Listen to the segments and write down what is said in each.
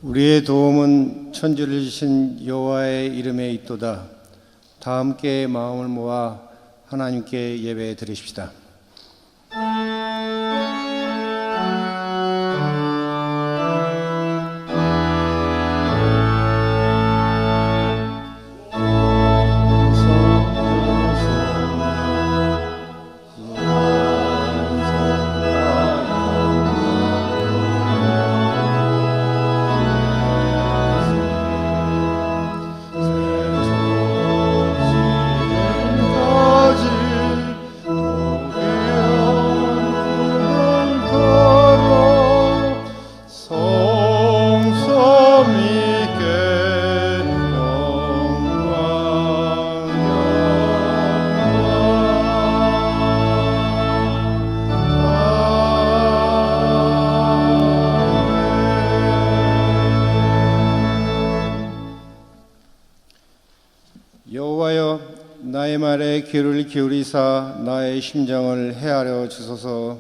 우리의 도움은 천지를 지신 여호와의 이름에 있도다. 다 함께 마음을 모아 하나님께 예배 드리십시다. 여호와여, 나의 말에 귀를 기울이사 나의 심정을 헤아려 주소서.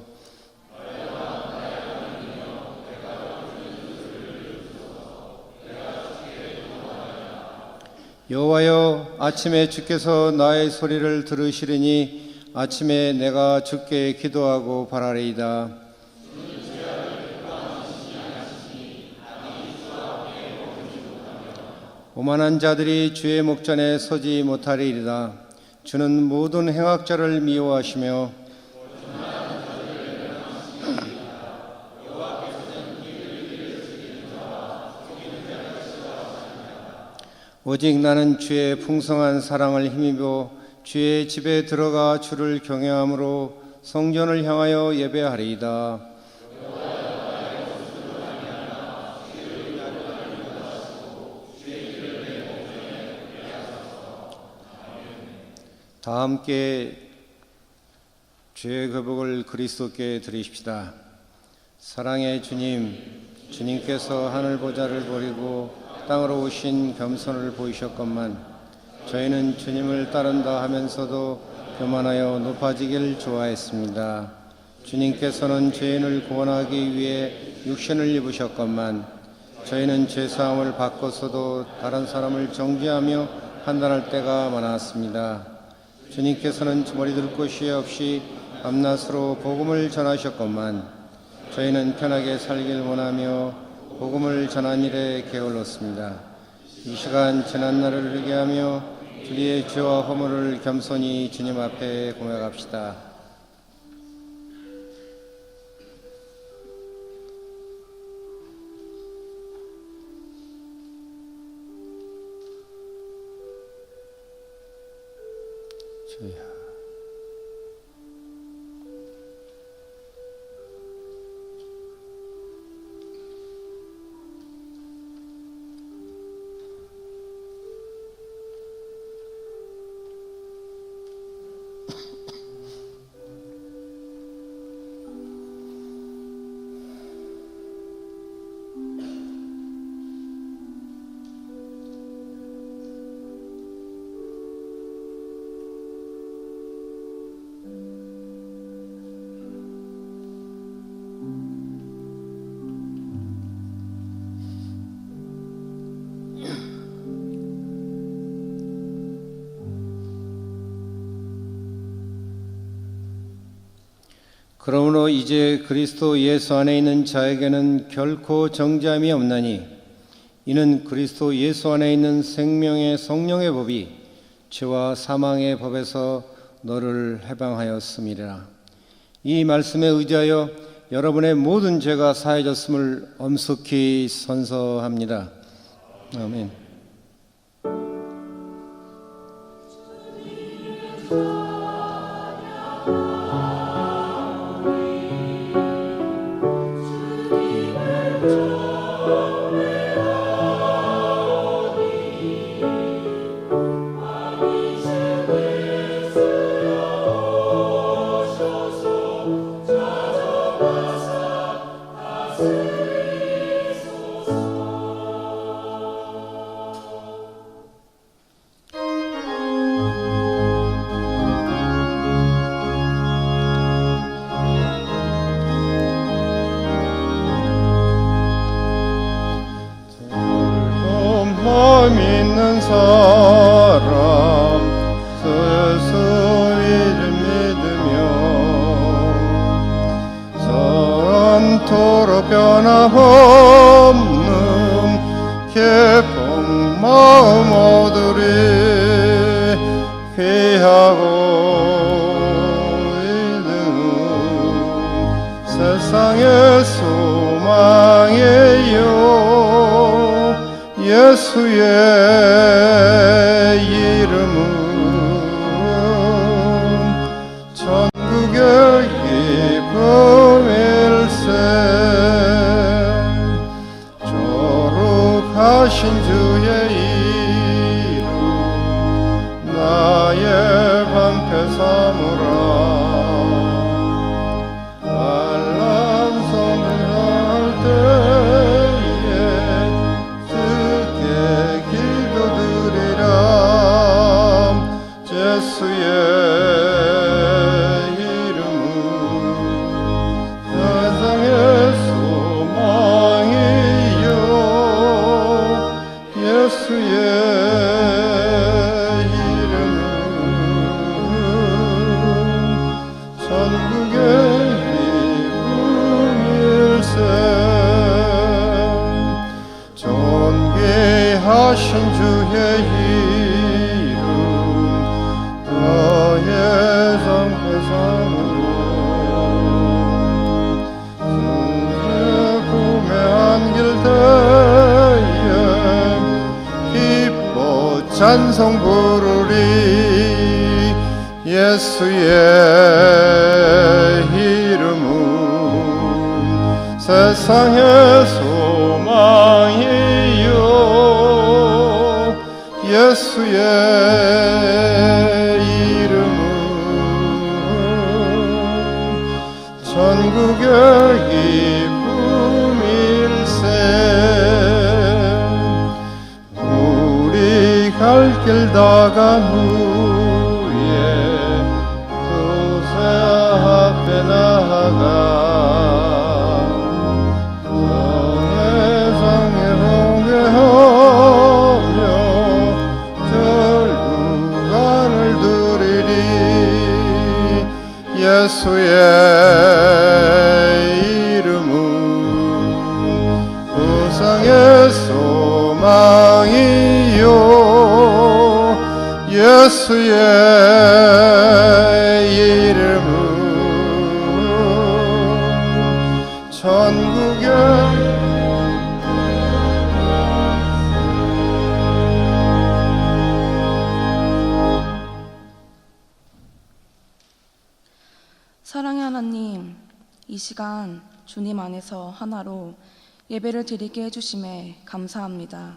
여호와여, 아침에 주께서 나의 소리를 들으시리니 아침에 내가 주께 기도하고 바라리이다. 오만한 자들이 주의 목전에 서지 못하리이다. 주는 모든 행악자를 미워하시며 오직 나는 주의 풍성한 사랑을 힘입어 주의 집에 들어가 주를 경외함으로 성전을 향하여 예배하리이다. 다 함께 주의 거복을 그리스도께 드리십시다. 사랑의 주님, 주님께서 하늘 보좌를 버리고 땅으로 오신 겸손을 보이셨건만 저희는 주님을 따른다 하면서도 교만하여 높아지길 좋아했습니다. 주님께서는 죄인을 구원하기 위해 육신을 입으셨건만 저희는 죄사함을 받고서도 다른 사람을 정죄하며 판단할 때가 많았습니다. 주님께서는 머리둘 곳이 없이 밤낮으로 복음을 전하셨건만 저희는 편하게 살길 원하며 복음을 전한 일에 게을렀습니다. 이 시간 지난 날을 흐리게 하며 우리의 죄와 허물을 겸손히 주님 앞에 고백합시다. 주야, 그러므로 이제 그리스도 예수 안에 있는 자에게는 결코 정죄함이 없나니 이는 그리스도 예수 안에 있는 생명의 성령의 법이 죄와 사망의 법에서 너를 해방하였음이라. 이 말씀에 의지하여 여러분의 모든 죄가 사해졌음을 엄숙히 선서합니다. 아멘. 믿는 사람 스스리를 믿으며 서름토록 변함없는 기쁨 마음 얻으리. 귀하고 있는 세상의 소망이요 예수의 이름은 천국의 기쁨일세. 거룩하신 주의 이름 나의 방패 삼으라. 환난성을 할 때에 주께 기도드리라. 예수의 이름은 세상의 소망이요 예수의 이름은 천국의 기쁨일세. 존귀하신 주의 이름 너의 성패 삼으로. 승리의 꿈에 안길 때에 기뻐 찬송 부르리. 예수의 이름은 세상의 소망이요 예수의 이름은 천국의 기쁨일세. 우리 갈 길 다간 후에 그새 앞에 나아가 성회상에 홍회하며 절구간을 드리리. 예수의 이름은 우상의 소망이요 예수의 이름은 천국의 사랑의 하나님, 이 시간 주님 안에서 하나로 예배를 드리게 해주심에 감사합니다.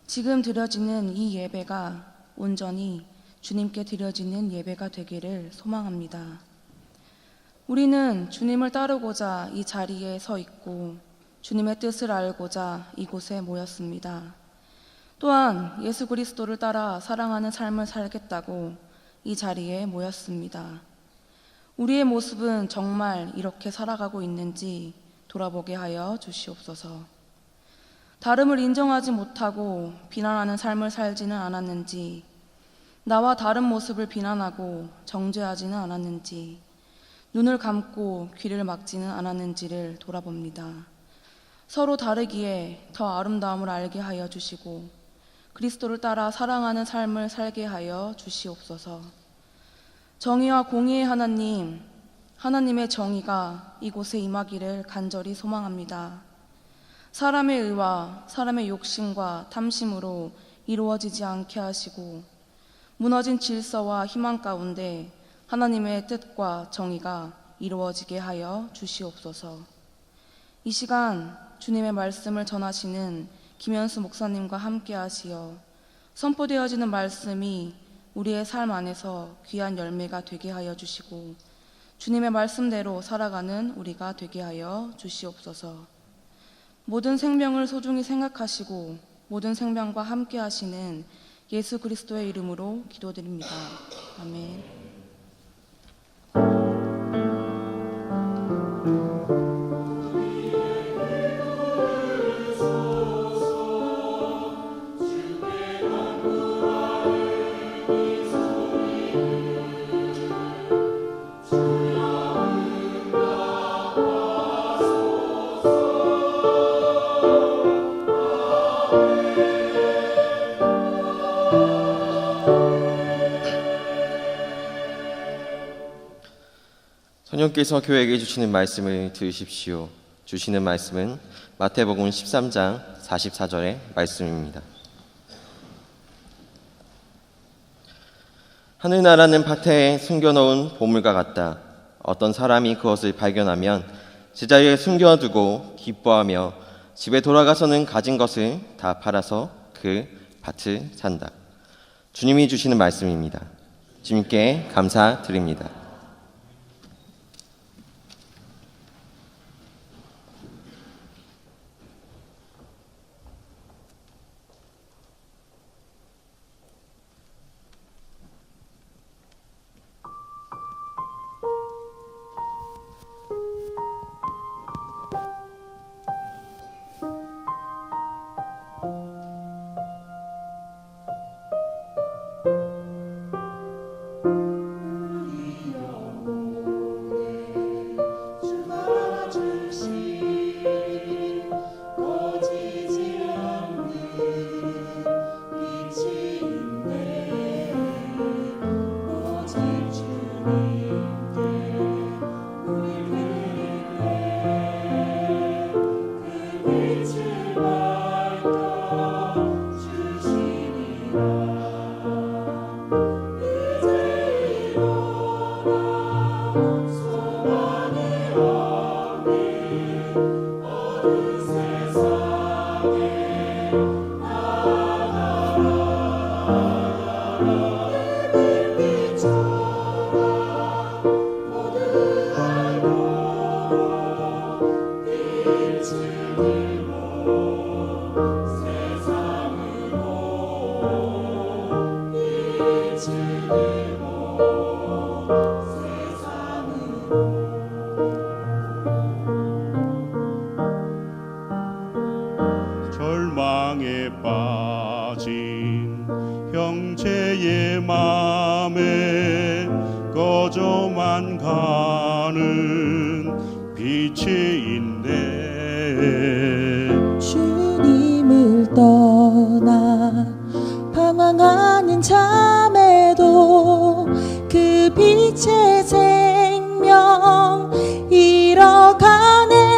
지금 드려지는 이 예배가 온전히 주님께 드려지는 예배가 되기를 소망합니다. 우리는 주님을 따르고자 이 자리에 서 있고 주님의 뜻을 알고자 이곳에 모였습니다. 또한 예수 그리스도를 따라 사랑하는 삶을 살겠다고 이 자리에 모였습니다. 우리의 모습은 정말 이렇게 살아가고 있는지 돌아보게 하여 주시옵소서. 다름을 인정하지 못하고 비난하는 삶을 살지는 않았는지, 나와 다른 모습을 비난하고 정죄하지는 않았는지, 눈을 감고 귀를 막지는 않았는지를 돌아봅니다. 서로 다르기에 더 아름다움을 알게 하여 주시고 그리스도를 따라 사랑하는 삶을 살게 하여 주시옵소서. 정의와 공의의 하나님, 하나님의 정의가 이곳에 임하기를 간절히 소망합니다. 사람의 의와 사람의 욕심과 탐심으로 이루어지지 않게 하시고 무너진 질서와 희망 가운데 하나님의 뜻과 정의가 이루어지게 하여 주시옵소서. 이 시간 주님의 말씀을 전하시는 김현수 목사님과 함께 하시어 선포되어지는 말씀이 우리의 삶 안에서 귀한 열매가 되게 하여 주시고 주님의 말씀대로 살아가는 우리가 되게 하여 주시옵소서. 모든 생명을 소중히 생각하시고 모든 생명과 함께 하시는 예수 그리스도의 이름으로 기도드립니다. 아멘. 성령께서 교회에게 주시는 말씀을 들으십시오. 주시는 말씀은 마태복음 13장 44절의 말씀입니다. 하늘나라는 밭에 숨겨놓은 보물과 같다. 어떤 사람이 그것을 발견하면 제자리에 숨겨두고 기뻐하며 집에 돌아가서는 가진 것을 다 팔아서 그 밭을 산다. 주님이 주시는 말씀입니다. 주님께 감사드립니다. 절망에 빠진 형제의 맘에 꺼져만 가는 빛이 있네. 주님을 떠나 방황하는 자매도 그 빛의 생명 잃어가네.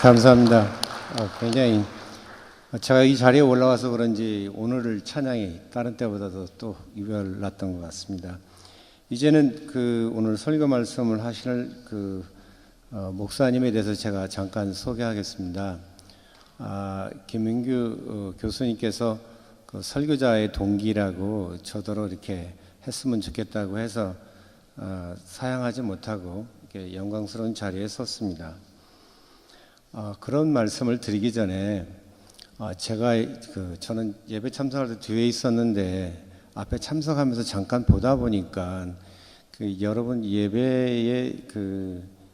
감사합니다. 굉장히 제가 이 자리에 올라와서 그런지 오늘을 찬양이 다른 때보다도 또 유별났던 것 같습니다. 이제는 오늘 설교 말씀을 하실 목사님에 대해서 제가 잠깐 소개하겠습니다. 김민규 교수님께서 설교자의 동기라고 저더러 이렇게 했으면 좋겠다고 해서 사양하지 못하고 이렇게 영광스러운 자리에 섰습니다. 그런 말씀을 드리기 전에 저는 예배 참석할 때 뒤에 있었는데 앞에 참석하면서 잠깐 보다 보니까 여러분 예배에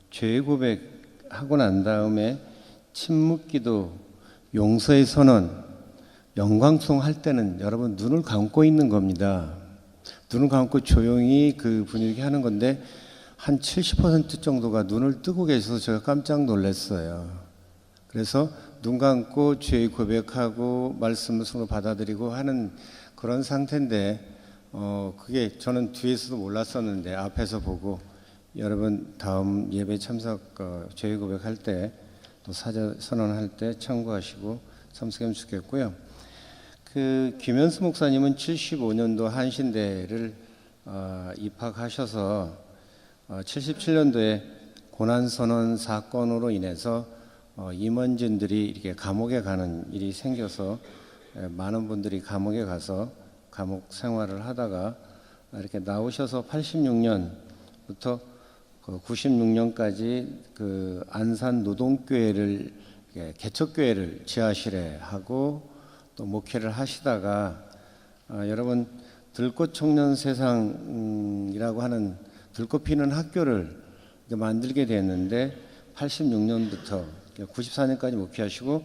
죄 고백하고 난 다음에 침묵기도, 용서의 선언, 영광송 할 때는 여러분 눈을 감고 있는 겁니다. 눈을 감고 조용히 그 분위기 하는 건데 한 70% 정도가 눈을 뜨고 계셔서 제가 깜짝 놀랐어요. 그래서 눈 감고 죄 고백하고 말씀을 서로 받아들이고 하는 그런 상태인데 그게 저는 뒤에서도 몰랐었는데 앞에서 보고 여러분 다음 예배 참석 죄 고백할 때 또 사자 선언할 때 참고하시고 참석하면 좋겠고요. 김현수 목사님은 75년도 한신대를 입학하셔서 77년도에 고난선언 사건으로 인해서 임원진들이 이렇게 감옥에 가는 일이 생겨서 많은 분들이 감옥에 가서 감옥 생활을 하다가 이렇게 나오셔서 86년부터 96년까지 안산 노동교회를 개척교회를 지하실에 하고 또 목회를 하시다가 여러분 들꽃 청년 세상이라고 하는 들꽃 피는 학교를 만들게 됐는데 86년부터 94년까지 목회하시고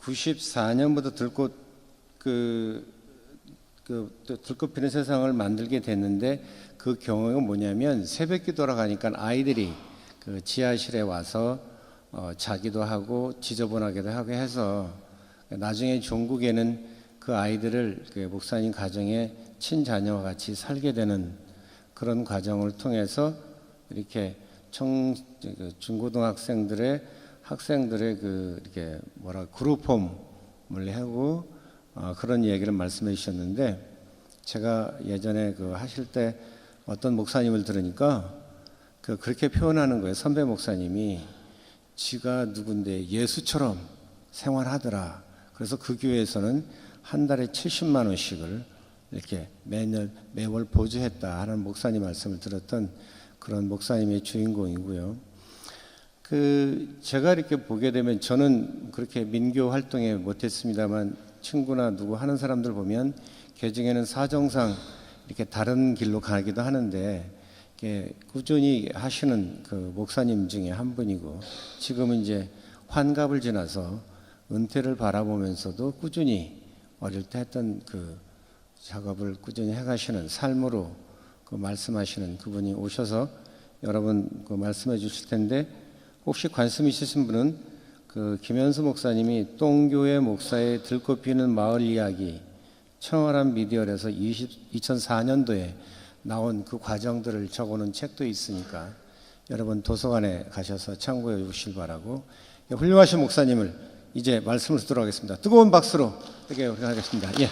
94년부터 들꽃 피는 세상을 만들게 됐는데 그 경우가 뭐냐면 새벽기도라 가니까 아이들이 지하실에 와서 자기도 하고 지저분하기도 하고 해서 나중에 종국에는 그 아이들을 목사님 가정에 친자녀와 같이 살게 되는 그런 과정을 통해서 이렇게 중고등학생들의 이렇게 그룹홈을 하고 그런 얘기를 말씀해 주셨는데 제가 예전에 하실 때 어떤 목사님을 들으니까 그렇게 표현하는 거예요. 선배 목사님이 지가 누군데 예수처럼 생활하더라. 그래서 그 교회에서는 한 달에 70만 원씩을 이렇게 매월 보조했다 하는 목사님 말씀을 들었던 그런 목사님의 주인공이고요. 제가 이렇게 보게 되면 저는 그렇게 민교 활동에 못했습니다만 친구나 누구 하는 사람들 보면 개중에는 사정상 이렇게 다른 길로 가기도 하는데 꾸준히 하시는 목사님 중에 한 분이고 지금은 이제 환갑을 지나서 은퇴를 바라보면서도 꾸준히 어릴 때 했던 작업을 꾸준히 해가시는 삶으로 말씀하시는 그분이 오셔서 여러분 말씀해 주실 텐데 혹시 관심 있으신 분은 김현수 목사님이 똥교회 목사의 들꽃 피는 마을 이야기 청월한 미디어에서 2004년도에 나온 그 과정들을 적어놓은 책도 있으니까 여러분 도서관에 가셔서 참고해 주시길 바라고 훌륭하신 목사님을 이제 말씀을 듣도록 하겠습니다. 뜨거운 박수로 이렇게 하겠습니다. 예.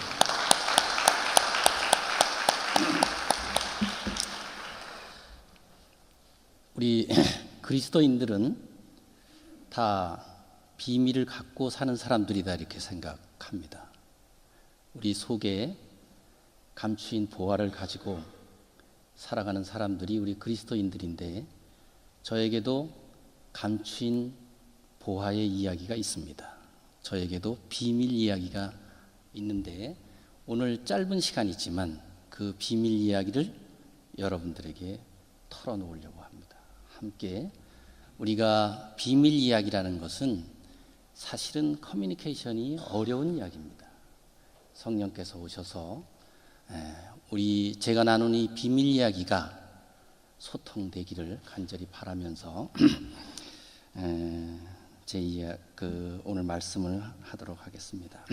우리 그리스도인들은 다 비밀을 갖고 사는 사람들이다 이렇게 생각합니다. 우리 속에 감추인 보화를 가지고 살아가는 사람들이 우리 그리스도인들인데 저에게도 감추인 보화의 이야기가 있습니다. 저에게도 비밀 이야기가 있는데 오늘 짧은 시간이지만 그 비밀 이야기를 여러분들에게 털어놓으려고 합니다. 함께 우리가 비밀 이야기라는 것은 사실은 커뮤니케이션이 어려운 이야기입니다. 성령께서 오셔서 제가 나눈 이 비밀 이야기가 소통되기를 간절히 바라면서 오늘 말씀을 하도록 하겠습니다.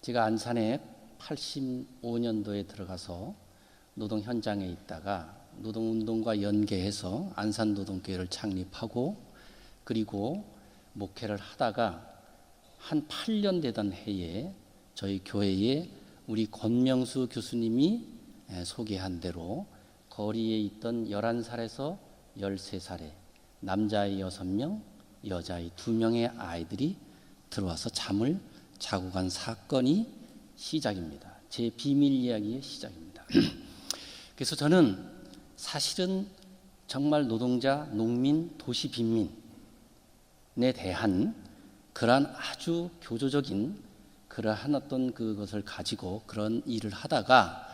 제가 안산에 85년도에 들어가서 노동 현장에 있다가 노동운동과 연계해서 안산노동교회를 창립하고 그리고 목회를 하다가 한 8년 되던 해에 저희 교회에 우리 권명수 교수님이 소개한 대로 거리에 있던 11살에서 13살의 남자아이 6명, 여자아이 2명의 아이들이 들어와서 잠을 자고 간 사건이 시작입니다. 제 비밀 이야기의 시작입니다. 그래서 저는 사실은 정말 노동자, 농민, 도시 빈민에 대한 그러한 아주 교조적인 그러한 어떤 그것을 가지고 그런 일을 하다가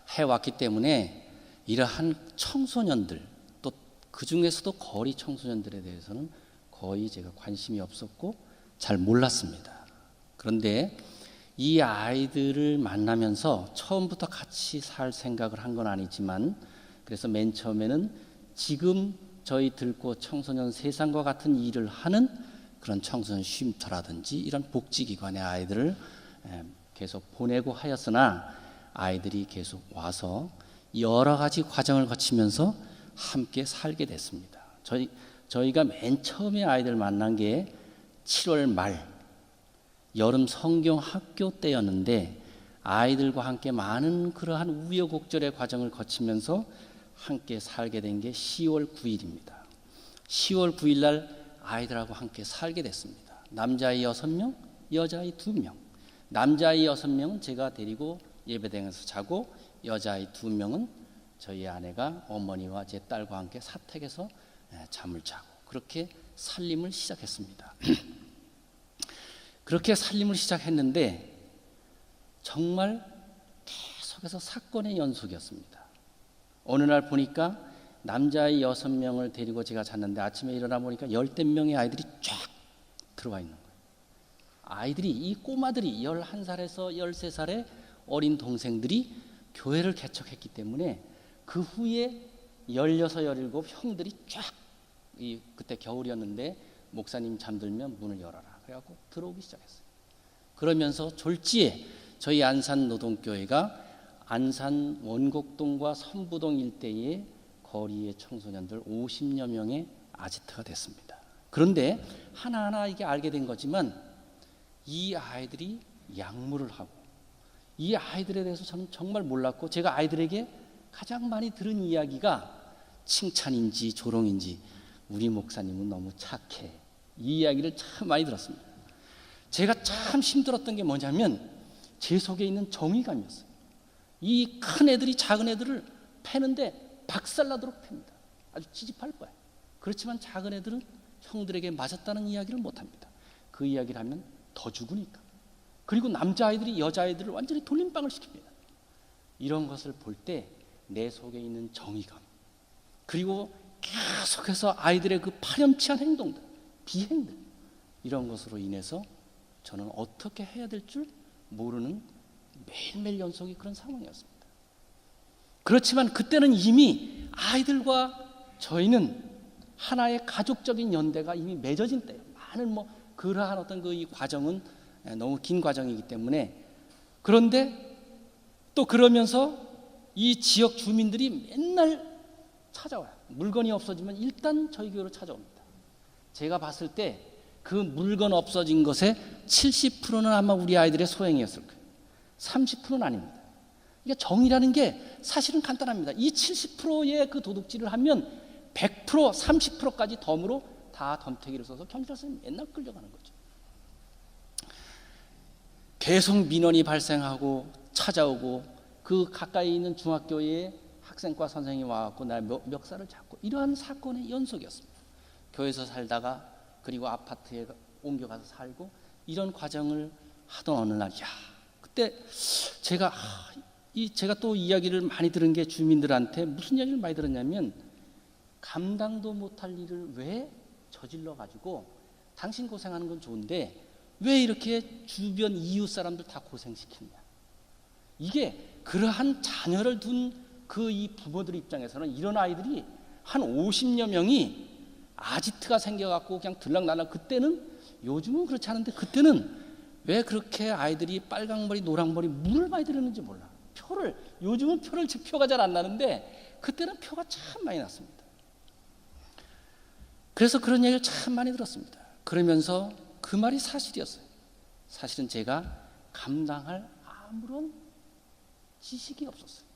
해왔기 때문에 이러한 청소년들 또 그 중에서도 거리 청소년들에 대해서는 거의 제가 관심이 없었고 잘 몰랐습니다. 그런데 이 아이들을 만나면서 처음부터 같이 살 생각을 한 건 아니지만 그래서 맨 처음에는 지금 저희 들고 청소년 세상과 같은 일을 하는 그런 청소년 쉼터라든지 이런 복지기관의 아이들을 계속 보내고 하였으나 아이들이 계속 와서 여러 가지 과정을 거치면서 함께 살게 됐습니다. 저희가 맨 처음에 아이들 만난 게 7월 말 여름 성경 학교 때였는데 아이들과 함께 많은 그러한 우여곡절의 과정을 거치면서 함께 살게 된 게 10월 9일입니다. 10월 9일 날 아이들하고 함께 살게 됐습니다. 남자아이 6명, 여자아이 2명. 남자아이 6명은 제가 데리고 예배당에서 자고 여자아이 2명은 저희 아내가 어머니와 제 딸과 함께 사택에서 잠을 자고 그렇게 살림을 시작했습니다. 그렇게 살림을 시작했는데 정말 계속해서 사건의 연속이었습니다. 어느 날 보니까 남자아이 6명을 데리고 제가 잤는데 아침에 일어나 보니까 10대 명의 아이들이 쫙 들어와 있는 거예요. 아이들이 이 꼬마들이 11살에서 13살의 어린 동생들이 교회를 개척했기 때문에 그 후에 16, 17 형들이 쫙 그때 겨울이었는데 목사님 잠들면 문을 열어라 그래갖고 들어오기 시작했어요. 그러면서 졸지에 저희 안산 노동교회가 안산 원곡동과 선부동 일대의 거리의 청소년들 50여 명의 아지트가 됐습니다. 그런데 하나하나 이게 알게 된 거지만 이 아이들이 약물을 하고 이 아이들에 대해서 저는 정말 몰랐고 제가 아이들에게 가장 많이 들은 이야기가 칭찬인지 조롱인지 우리 목사님은 너무 착해 이 이야기를 참 많이 들었습니다. 제가 참 힘들었던 게 뭐냐면 제 속에 있는 정의감이었어요. 이 큰 애들이 작은 애들을 패는데 박살나도록 팹니다. 아주 찌집할 거예요. 그렇지만 작은 애들은 형들에게 맞았다는 이야기를 못합니다. 그 이야기를 하면 더 죽으니까. 그리고 남자아이들이 여자아이들을 완전히 돌림방을 시킵니다. 이런 것을 볼 때 내 속에 있는 정의감 그리고 계속해서 아이들의 그 파렴치한 행동들 비행들 이런 것으로 인해서 저는 어떻게 해야 될 줄 모르는 매일매일 연속이 그런 상황이었습니다. 그렇지만 그때는 이미 아이들과 저희는 하나의 가족적인 연대가 이미 맺어진 때예요. 많은 그러한 어떤 이 과정은 너무 긴 과정이기 때문에 그런데 또 그러면서 이 지역 주민들이 맨날 찾아와요. 물건이 없어지면 일단 저희 교회로 찾아옵니다. 제가 봤을 때 그 물건 없어진 것의 70%는 아마 우리 아이들의 소행이었을 거예요. 30%는 아닙니다. 그러니까 정의라는 게 사실은 간단합니다. 이 70%의 그 도둑질을 하면 100%, 30%까지 덤으로 다 덤태기를 써서 경찰서에 맨날 끌려가는 거죠. 계속 민원이 발생하고 찾아오고 그 가까이 있는 중학교에 학생과 선생님이 와갖고 날 멱살을 잡고 이러한 사건의 연속이었습니다. 교회에서 살다가 그리고 아파트에 옮겨가서 살고 이런 과정을 하던 어느 날 그때 제가 또 이야기를 많이 들은 게 주민들한테 무슨 이야기를 많이 들었냐면 감당도 못할 일을 왜 저질러 가지고 당신 고생하는 건 좋은데 왜 이렇게 주변 이웃 사람들 다 고생시켰냐. 이게 그러한 자녀를 둔 그 이 부모들 입장에서는 이런 아이들이 한 50여 명이 아지트가 생겨갖고 그냥 들락날락 그때는 요즘은 그렇지 않은데 그때는 왜 그렇게 아이들이 빨강머리 노랑머리 물을 많이 들였는지 몰라. 표를, 요즘은 표가 잘 안 나는데 그때는 표가 참 많이 났습니다. 그래서 그런 얘기를 참 많이 들었습니다. 그러면서 그 말이 사실이었어요. 사실은 제가 감당할 아무런 지식이 없었어요.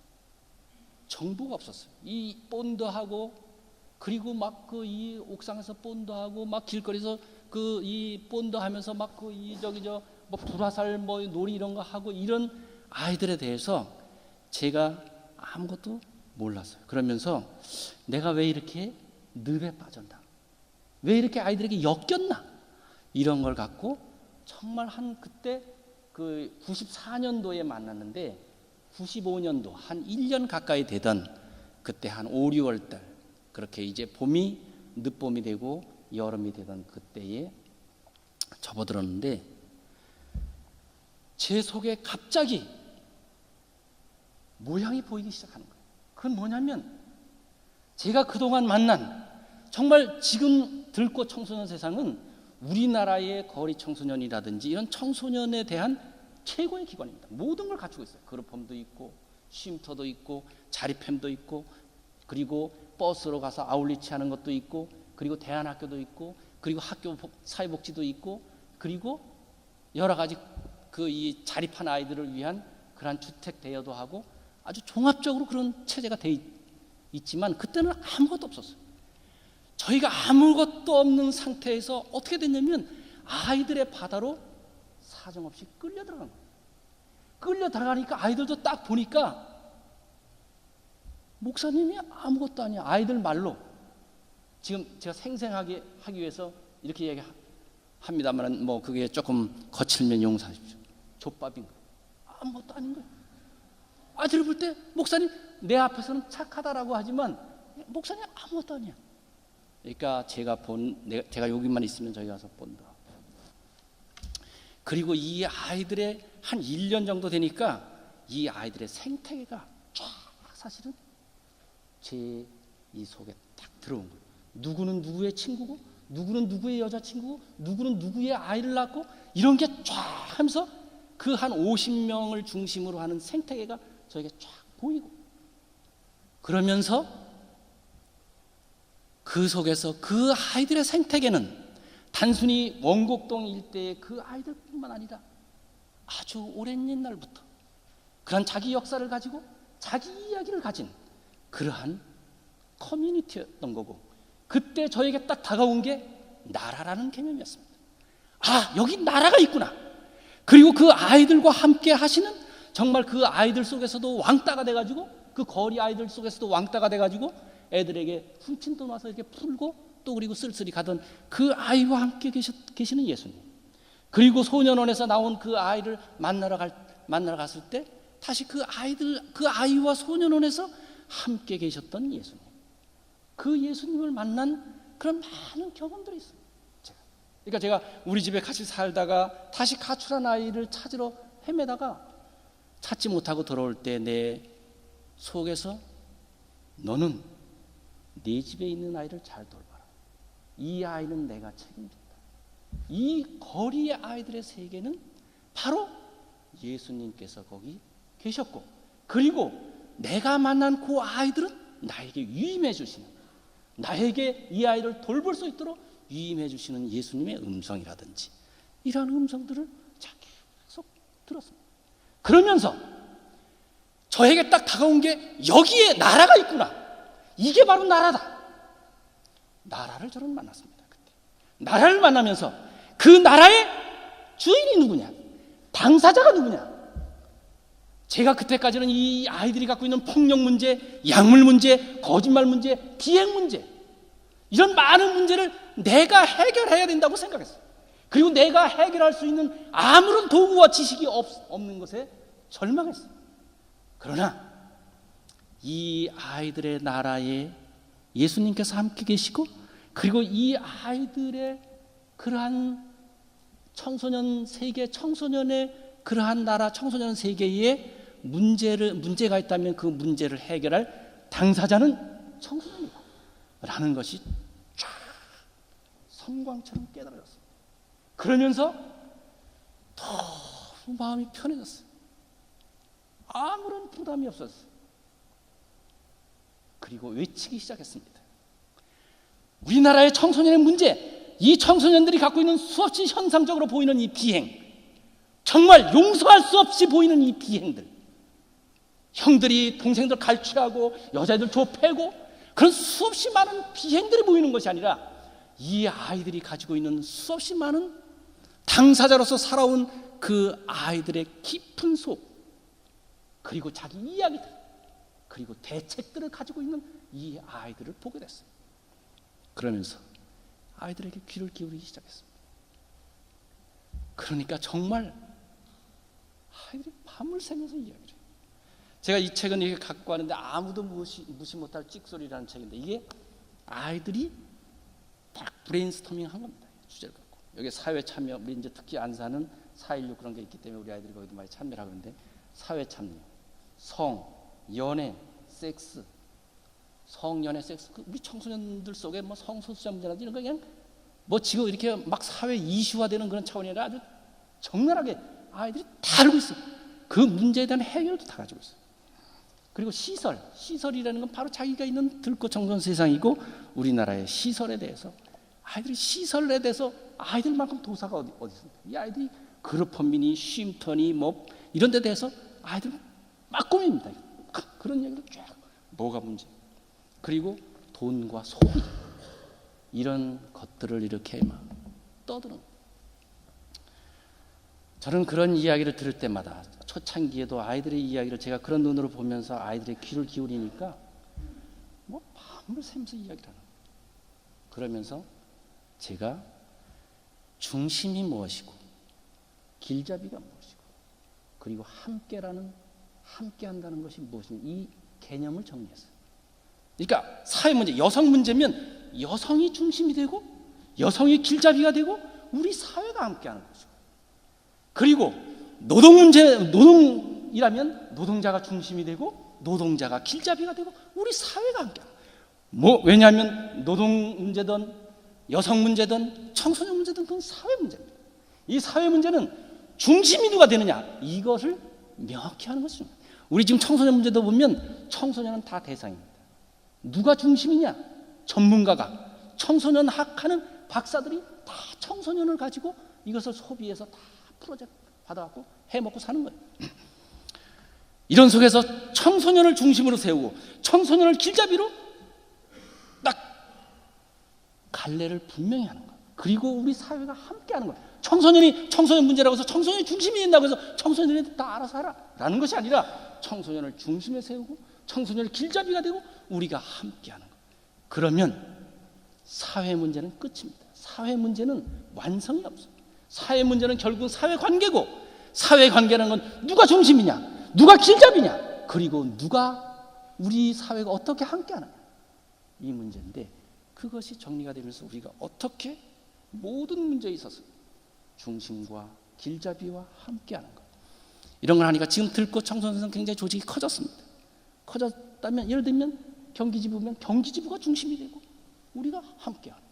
정보가 없었어요. 이 본드하고, 그리고 막 그 이 옥상에서 본드하고, 막 길거리에서 그 이 본드하면서 막 그 이 저기 저 뭐 불화살 뭐 놀이 이런 거 하고, 이런 아이들에 대해서 제가 아무것도 몰랐어요. 그러면서 내가 왜 이렇게 늪에 빠졌나, 왜 이렇게 아이들에게 엮였나, 이런 걸 갖고 정말 한 그때 그 94년도에 만났는데 95년도 한 1년 가까이 되던 그때 한 5, 6월 달, 그렇게 이제 봄이 늦봄이 되고 여름이 되던 그때에 접어들었는데 제 속에 갑자기 모양이 보이기 시작하는 거예요. 그건 뭐냐면 제가 그동안 만난, 정말 지금 들꽃 청소년 세상은 우리나라의 거리 청소년이라든지 이런 청소년에 대한 최고의 기관입니다. 모든 걸 갖추고 있어요. 그룹홈도 있고, 쉼터도 있고, 자립햄도 있고, 그리고 버스로 가서 아울리치 하는 것도 있고, 그리고 대안학교도 있고, 그리고 학교 사회복지도 있고, 그리고 여러 가지 그 이 자립한 아이들을 위한 그러한 주택 대여도 하고, 아주 종합적으로 그런 체제가 돼 있지만 그때는 아무것도 없었어요. 저희가 아무것도 없는 상태에서 어떻게 됐냐면 아이들의 바다로 사정없이 끌려 들어간 거예요. 끌려 들어가니까 아이들도 딱 보니까 목사님이 아무것도 아니야. 아이들 말로, 지금 제가 생생하게 하기 위해서 이렇게 얘기합니다만 뭐 그게 조금 거칠면 용서하십시오. 족밥인 거예요. 아무것도 아닌 거예요. 아이들을 볼 때 목사님 내 앞에서는 착하다라고 하지만 목사님 아무것도 아니야. 그러니까 제가 여기만 있으면 저기 가서 본다. 그리고 이 아이들의 한 1년 정도 되니까 이 아이들의 생태계가 쫙 사실은 제 이 속에 딱 들어온 거예요. 누구는 누구의 친구고, 누구는 누구의 여자친구고, 누구는 누구의 아이를 낳고, 이런 게 쫙 하면서 그 한 50명을 중심으로 하는 생태계가 저에게 쫙 보이고, 그러면서 그 속에서 그 아이들의 생태계는 단순히 원곡동 일대의 그 아이들뿐만 아니라 아주 오랜 옛날부터 그런 자기 역사를 가지고 자기 이야기를 가진 그러한 커뮤니티였던 거고, 그때 저에게 딱 다가온 게 나라라는 개념이었습니다. 아, 여기 나라가 있구나. 그리고 그 아이들과 함께 하시는, 정말 그 아이들 속에서도 왕따가 돼가지고, 그 거리 아이들 속에서도 왕따가 돼가지고 애들에게 훔친 돈 와서 이렇게 풀고 또 그리고 쓸쓸히 가던 그 아이와 함께 계시는 예수님, 그리고 소년원에서 나온 그 아이를 만나러 갔을 때 다시 그 아이와 소년원에서 함께 계셨던 예수님, 그 예수님을 만난 그런 많은 경험들이 있어요. 그러니까 제가 우리 집에 같이 살다가 다시 가출한 아이를 찾으러 헤매다가 찾지 못하고 돌아올 때 내 속에서 너는 네 집에 있는 아이를 잘 돌봐라. 이 아이는 내가 책임진다. 이 거리의 아이들의 세계는 바로 예수님께서 거기 계셨고, 그리고 내가 만난 그 아이들은 나에게 위임해 주시는, 나에게 이 아이를 돌볼 수 있도록 위임해 주시는 예수님의 음성이라든지 이러한 음성들을 계속 들었습니다. 그러면서 저에게 딱 다가온 게 여기에 나라가 있구나. 이게 바로 나라다. 나라를 저는 만났습니다. 그때 나라를 만나면서 그 나라의 주인이 누구냐, 당사자가 누구냐. 제가 그때까지는 이 아이들이 갖고 있는 폭력 문제, 약물 문제, 거짓말 문제, 비행 문제, 이런 많은 문제를 내가 해결해야 된다고 생각했어요. 그리고 내가 해결할 수 있는 아무런 도구와 지식이 없는 것에 절망했어요. 그러나 이 아이들의 나라에 예수님께서 함께 계시고, 그리고 이 아이들의 그러한 청소년 세계, 청소년의 그러한 나라, 청소년 세계에 문제가 있다면 그 문제를 해결할 당사자는 청소년이다 라는 것이 쫙 선광처럼 깨달아졌습니다. 그러면서 더 마음이 편해졌어요. 아무런 부담이 없었어요. 그리고 외치기 시작했습니다. 우리나라의 청소년의 문제, 이 청소년들이 갖고 있는 수없이 현상적으로 보이는 이 비행, 정말 용서할 수 없이 보이는 이 비행들, 형들이 동생들 갈취하고 여자애들 좁혀고 그런 수없이 많은 비행들이 보이는 것이 아니라 이 아이들이 가지고 있는 수없이 많은 당사자로서 살아온 그 아이들의 깊은 속, 그리고 자기 이야기들, 그리고 대책들을 가지고 있는 이 아이들을 보게 됐어요. 그러면서 아이들에게 귀를 기울이기 시작했습니다. 그러니까 정말 아이들이 밤을 새면서 이야기를 해요. 제가 이 책은 이렇게 갖고 왔는데 아무도 무시 못할 찍소리라는 책인데, 이게 아이들이 딱 브레인스토밍 한 겁니다. 주제를 갖고. 여기 사회 참여, 우리 이제 특히 안사는 4.16 그런 게 있기 때문에 우리 아이들이 거기도 많이 참여를 하는데, 사회 참여, 성, 연애, 섹스, 성, 연애, 섹스, 우리 청소년들 속에 뭐 성소수자 문제라든지 이런 거 그냥 뭐 지금 이렇게 막 사회 이슈화되는 그런 차원이 아니라 아주 적나라하게 아이들이 다 알고 있어요. 그 문제에 대한 해결도 다 가지고 있어요. 그리고 시설이라는 건 바로 자기가 있는 들꽃 청소년 세상이고, 우리나라의 시설에 대해서 아이들이 시설에 대해서 아이들만큼 도사가 어디 있습니까? 이 아이들이 그룹헌민이 쉼터니 뭐 이런 데 대해서 아이들 막 꾸밉니다. 그런 얘기를 쫙, 뭐가 문제, 그리고 돈과 소비, 이런 것들을 이렇게 막 떠드는 거예요. 저는 그런 이야기를 들을 때마다 초창기에도 아이들의 이야기를 제가 그런 눈으로 보면서 아이들의 귀를 기울이니까 뭐 밤을 새면서 이야기를 하는 거예요. 그러면서 제가 중심이 무엇이고 길잡이가 무엇이고 그리고 함께한다는 것이 무엇인지 이 개념을 정리했어요. 그러니까 사회 문제, 여성 문제면 여성이 중심이 되고 여성이 길잡이가 되고 우리 사회가 함께하는 것이고, 그리고 노동 문제, 노동이라면 노동자가 중심이 되고 노동자가 길잡이가 되고 우리 사회가 함께하는 거예요. 뭐 왜냐하면 노동 문제든 여성 문제든 청소년 문제든 그건 사회 문제입니다. 이 사회 문제는 중심이 누가 되느냐, 이것을 명확히 하는 것이죠. 우리 지금 청소년 문제도 보면 청소년은 다 대상입니다. 누가 중심이냐? 전문가가, 청소년 학하는 박사들이 다 청소년을 가지고 이것을 소비해서 다 프로젝트 받아갖고 해먹고 사는 거예요. 이런 속에서 청소년을 중심으로 세우고 청소년을 길잡이로 딱 갈래를 분명히 하는 거예요. 그리고 우리 사회가 함께하는 거예요. 청소년 문제라고 해서 청소년이 중심이 된다고 해서 청소년들이 다 알아서 하라 라는 것이 아니라 청소년을 중심에 세우고 청소년을 길잡이가 되고 우리가 함께하는 거예요. 그러면 사회 문제는 끝입니다. 사회 문제는 완성이 없어요. 사회 문제는 결국은 사회관계고, 사회관계라는 건 누가 중심이냐, 누가 길잡이냐, 그리고 누가 우리 사회가 어떻게 함께하느냐, 이 문제인데, 그것이 정리가 되면서 우리가 어떻게 모든 문제에 있어서 중심과 길잡이와 함께하는 것, 이런 걸 하니까 지금 들꽃 청소년센터 굉장히 조직이 커졌습니다. 커졌다면 예를 들면 경기지부면 경기지부가 중심이 되고 우리가 함께하는 것,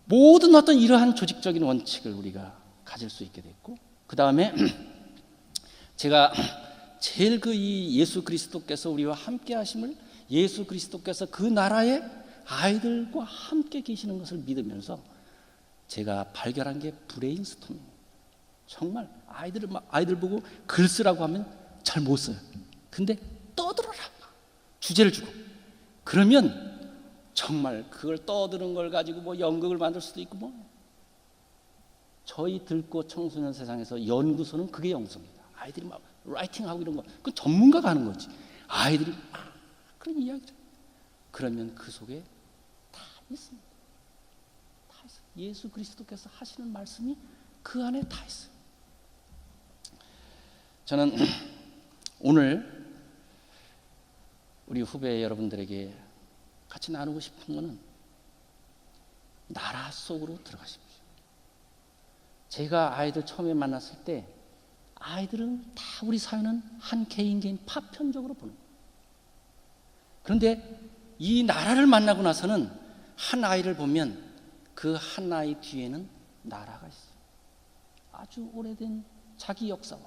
모든 어떤 이러한 조직적인 원칙을 우리가 가질 수 있게 됐고, 그 다음에 제가 제일 이 예수 그리스도께서 우리와 함께 하심을, 예수 그리스도께서 그 나라의 아이들과 함께 계시는 것을 믿으면서 제가 발견한 게 브레인스토밍. 정말 아이들 보고 글 쓰라고 하면 잘 못 써요. 근데 떠들어라, 주제를 주고, 그러면 정말 그걸 떠드는 걸 가지고 뭐 연극을 만들 수도 있고, 뭐 저희 들꽃 청소년 세상에서 연구소는 그게 영성입니다. 아이들이 막 라이팅하고 이런 거, 그건 전문가가 하는 거지. 아이들이 막 그런 이야기를, 그러면 그 속에 다 있습니다. 다 있어요. 예수 그리스도께서 하시는 말씀이 그 안에 다 있어요. 저는 오늘 우리 후배 여러분들에게 같이 나누고 싶은 것은 나라 속으로 들어가십시오. 제가 아이들 처음에 만났을 때 아이들은 다, 우리 사회는 한 개인 파편적으로 보는 거예요. 그런데 이 나라를 만나고 나서는 한 아이를 보면 그 한 아이 뒤에는 나라가 있어요. 아주 오래된 자기 역사와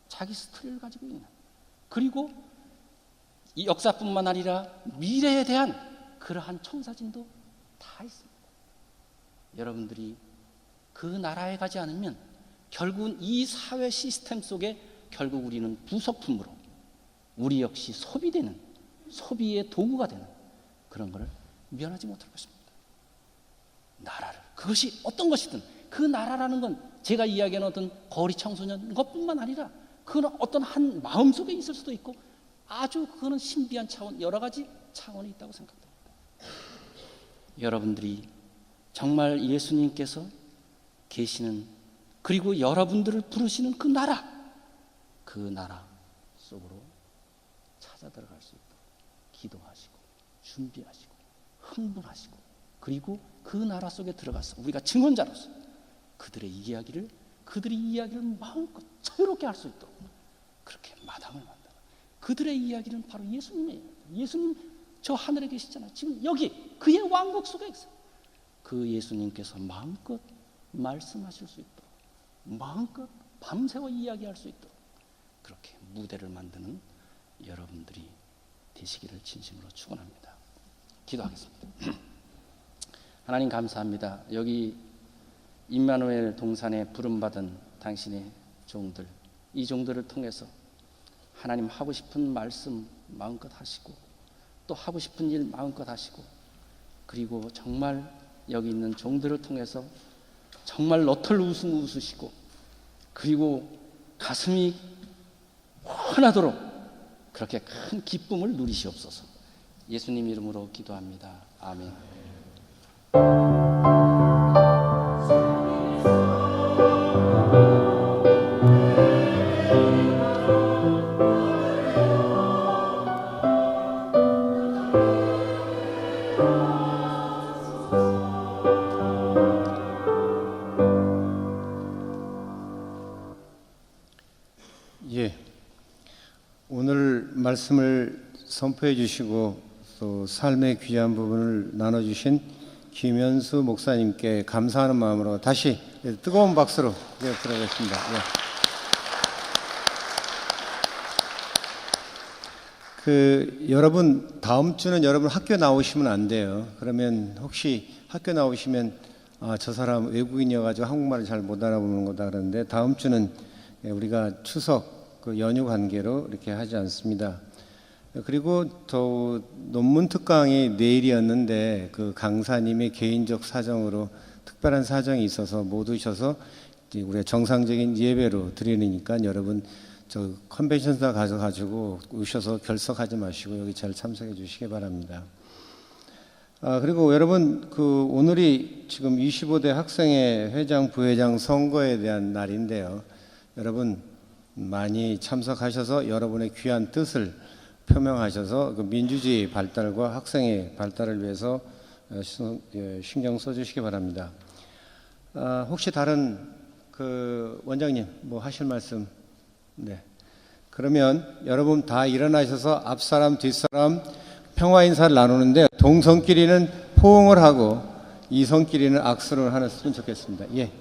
자기 스토리를 가지고 있는, 그리고 이 역사뿐만 아니라 미래에 대한 그러한 청사진도 다 있습니다. 여러분들이 그 나라에 가지 않으면 결국은 이 사회 시스템 속에 결국 우리는 부속품으로, 우리 역시 소비되는, 소비의 도구가 되는 그런 것을 면하지 못할 것입니다. 나라를, 그것이 어떤 것이든 그 나라라는 건 제가 이야기하는 어떤 거리 청소년 것뿐만 아니라 그건 어떤 한 마음속에 있을 수도 있고 아주 그거는 신비한 차원, 여러 가지 차원이 있다고 생각합니다. 여러분들이 정말 예수님께서 계시는, 그리고 여러분들을 부르시는 그 나라 속으로 찾아 들어갈 수 있도록 기도하시고 준비하시고 흥분하시고, 그리고 그 나라 속에 들어가서 우리가 증언자로서 그들이 이야기를 마음껏 자유롭게 할 수 있도록 그렇게 마당을 만들어. 그들의 이야기는 바로 예수님이에요. 예수님 저 하늘에 계시잖아요. 지금 여기 그의 왕국 속에 있어요. 그 예수님께서 마음껏 말씀하실 수 있도록, 마음껏 밤새워 이야기할 수 있도록 그렇게 무대를 만드는 여러분들이 되시기를 진심으로 축원합니다. 기도하겠습니다. 하나님 감사합니다. 여기 임마누엘 동산에 부름받은 당신의 종들, 이 종들을 통해서 하나님 하고 싶은 말씀 마음껏 하시고 또 하고 싶은 일 마음껏 하시고, 그리고 정말 여기 있는 종들을 통해서 정말 너털 웃음 웃으시고, 그리고 가슴이 환하도록 그렇게 큰 기쁨을 누리시옵소서. 예수님 이름으로 기도합니다. 아멘. 오늘 말씀을 선포해 주시고 또 삶의 귀한 부분을 나눠주신 김현수 목사님께 감사하는 마음으로 다시 뜨거운 박수로 들어가겠습니다. 여러분 다음 주는 여러분 학교 나오시면 안 돼요. 그러면 혹시 학교 나오시면 저 사람 외국인이어가지고 한국말을 잘 못 알아보는 거다 그러는데, 다음 주는 우리가 추석 연휴 관계로 이렇게 하지 않습니다. 그리고 또 논문 특강이 내일이었는데 그 강사님의 개인적 사정으로 특별한 사정이 있어서 못 오셔서 우리가 정상적인 예배로 드리니까 여러분 저 컨벤션사 가셔가지고 오셔서 결석하지 마시고 여기 잘 참석해 주시기 바랍니다. 그리고 여러분 오늘이 지금 25대 학생회 회장 부회장 선거에 대한 날인데요. 여러분 많이 참석하셔서 여러분의 귀한 뜻을 표명하셔서 민주주의 발달과 학생의 발달을 위해서 신경 써주시기 바랍니다. 혹시 다른 원장님 뭐 하실 말씀? 네. 그러면 여러분 다 일어나셔서 앞사람 뒷사람 평화 인사를 나누는데 동성끼리는 포옹을 하고 이성끼리는 악수를 하셨으면 좋겠습니다. 예.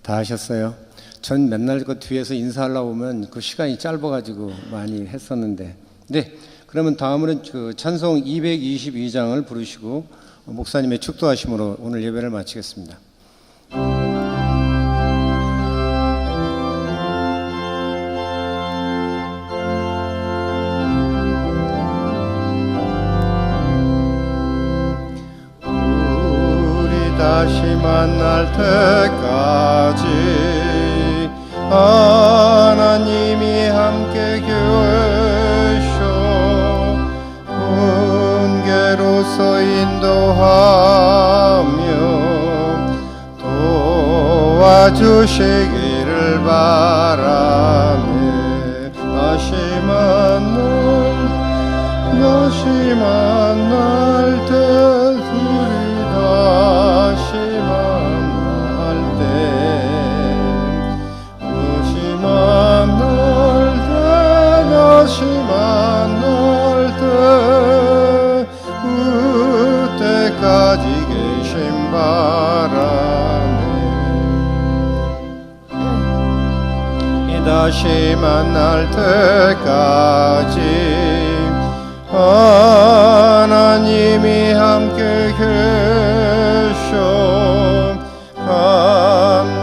다 하셨어요? 전 맨날 그 뒤에서 인사하려고 오면 그 시간이 짧아가지고 많이 했었는데. 네, 그러면 다음으로는 찬송 222장을 부르시고 목사님의 축도하심으로 오늘 예배를 마치겠습니다. 다시 만날 때까지 하나님이 함께 계셔 훈계로서 인도하며 도와주시기를 바라며 다시 만날 때 다시 만날 때 다시 만날 때까지 하나님이 함께 계셔 한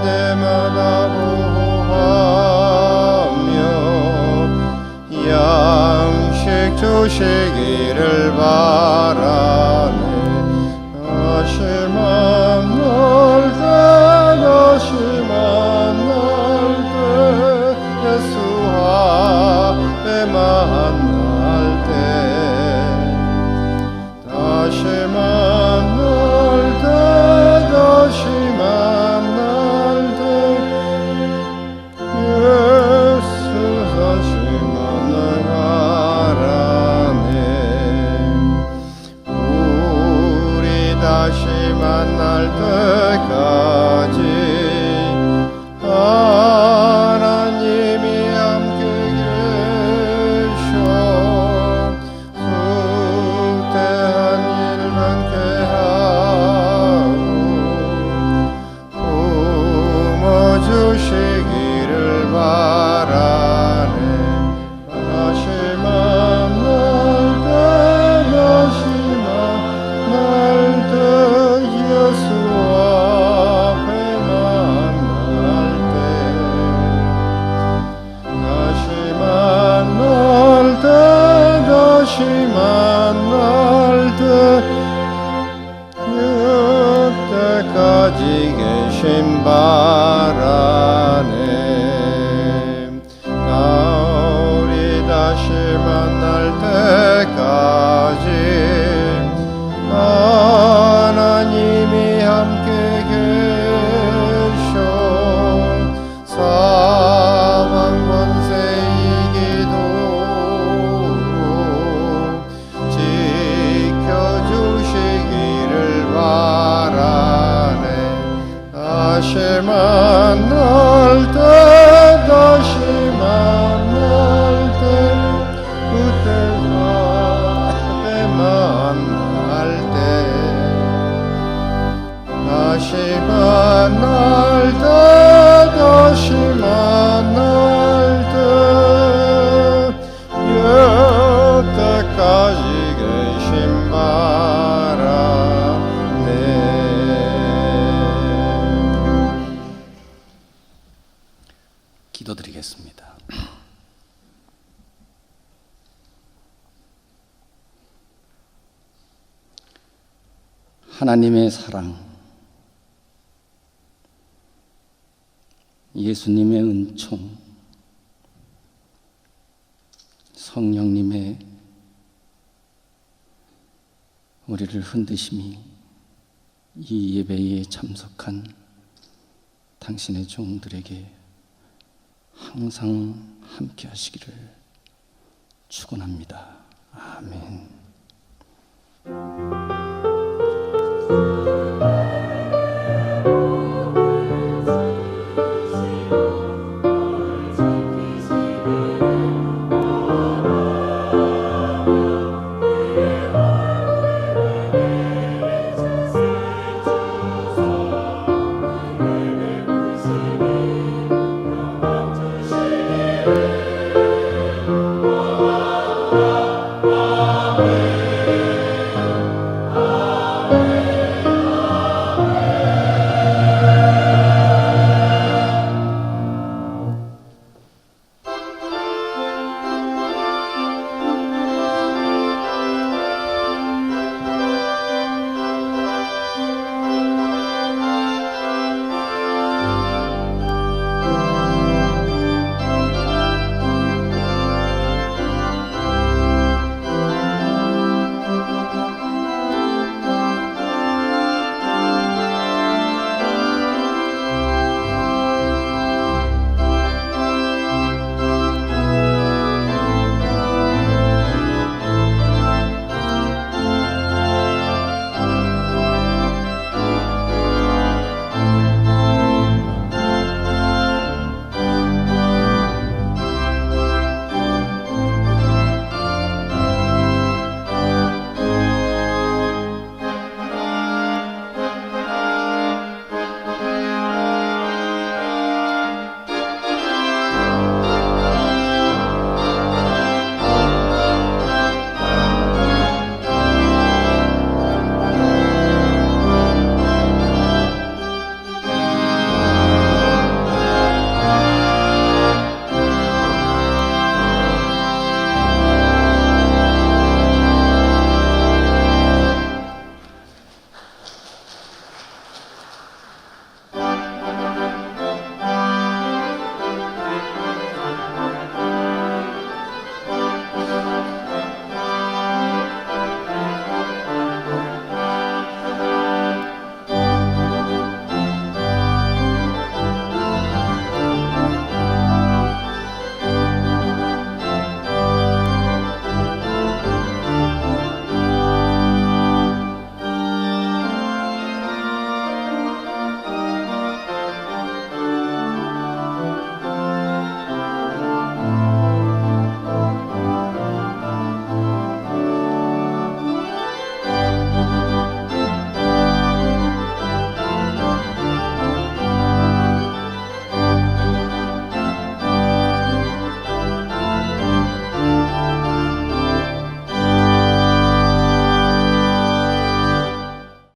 대마다 보호하며 양식 주시기를 바라네. 다시 만날 때 다시 만날 때 예수 앞에 만날 때 다시 만날 때 다시 만날 때 예수 다시 만나라네. 우리 다시 만날 때까지 하나님이 함께 계셔 후대한 일 많게 하고 품어주시기를 바라네. 다시 만날 때 다시 만날 때 예수 앞에 만날 때 다시 만날 때 다시 만날 때 그때까지 계신 바라네. 나 우리 다시 만날 때까지 하나님이 함께 계셔 사망 권세 이기도록 지켜주시기를 바라네. 다시 만날 때 다시 만날 때 그때 앞에 만날 때 다시 만날 때 다시 만날 때 여태까지 계신 바라네. 기도드리겠습니다. 하나님의 사랑, 예수님의 은총, 성령님의 우리를 흔드심이 이 예배에 참석한 당신의 종들에게 항상 함께 하시기를 축원합니다. 아멘.